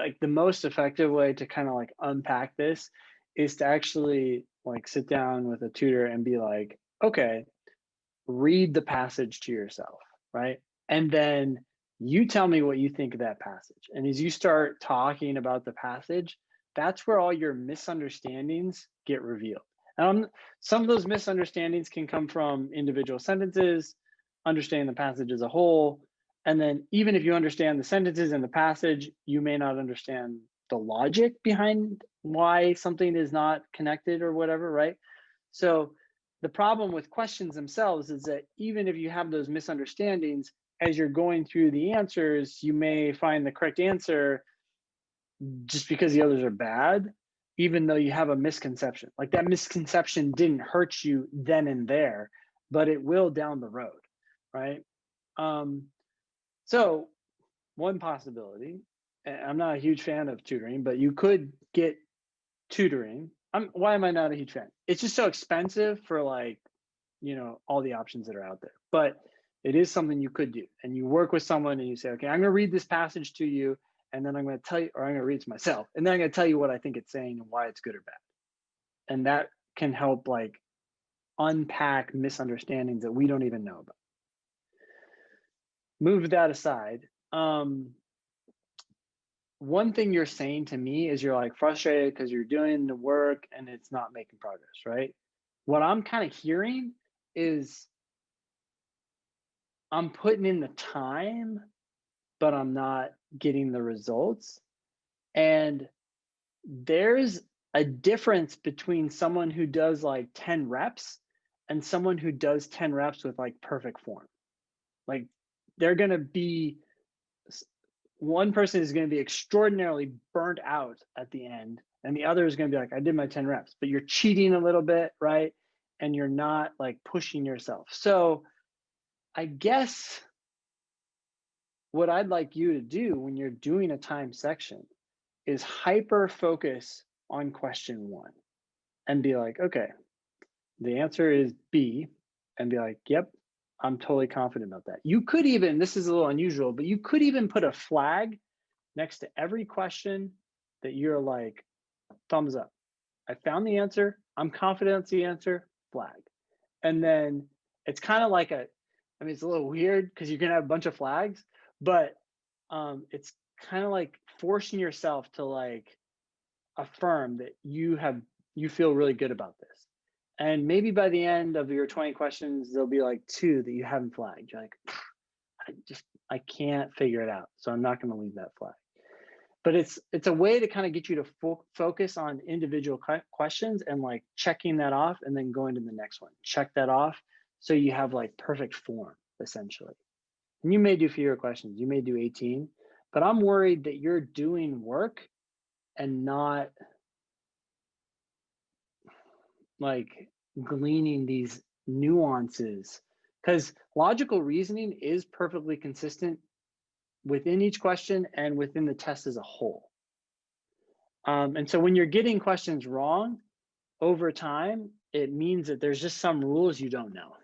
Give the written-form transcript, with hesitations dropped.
like the most effective way to kind of like unpack this is to actually like sit down with a tutor and be like, okay, read the passage to yourself, right? And then you tell me what you think of that passage. And as you start talking about the passage, that's where all your misunderstandings get revealed. Some of those misunderstandings can come from individual sentences, understanding the passage as a whole. And then even if you understand the sentences in the passage, you may not understand the logic behind why something is not connected or whatever, right? So the problem with questions themselves is that even if you have those misunderstandings, as you're going through the answers, you may find the correct answer just because the others are bad, even though you have a misconception. Like that misconception didn't hurt you then and there, but it will down the road, right? So one possibility, and I'm not a huge fan of tutoring, but you could get tutoring. Why am I not a huge fan? It's just so expensive for like, all the options that are out there. But it is something you could do. And you work with someone and you say, okay, I'm gonna read this passage to you, and then I'm gonna tell you, or I'm gonna read it to myself, and then I'm gonna tell you what I think it's saying and why it's good or bad. And that can help like unpack misunderstandings that we don't even know about. Move that aside. One thing you're saying to me is you're like frustrated because you're doing the work and it's not making progress, right? What I'm kind of hearing is I'm putting in the time, but I'm not getting the results. And there's a difference between someone who does like 10 reps and someone who does 10 reps with like perfect form. Like they're going to be, one person is going to be extraordinarily burnt out at the end, and the other is going to be like, I did my 10 reps, but you're cheating a little bit, right? And you're not like pushing yourself. So I guess what I'd like you to do when you're doing a time section is hyper focus on question one and be like, okay, the answer is B, and be like, yep, I'm totally confident about that. You could even, this is a little unusual, but you could even put a flag next to every question that you're like, thumbs up. I found the answer. I'm confident it's the answer, flag. And then it's kind of like it's a little weird because you're going to have a bunch of flags, but it's kind of like forcing yourself to like affirm that you feel really good about this. And maybe by the end of your 20 questions, there'll be like 2 that you haven't flagged. You're like, I can't figure it out. So I'm not going to leave that flag. But it's a way to kind of get you to focus on individual questions and like checking that off and then going to the next one. Check that off so you have like perfect form, essentially. And you may do fewer questions. You may do 18, but I'm worried that you're doing work and not like gleaning these nuances, because logical reasoning is perfectly consistent within each question and within the test as a whole. And so when you're getting questions wrong over time, it means that there's just some rules you don't know.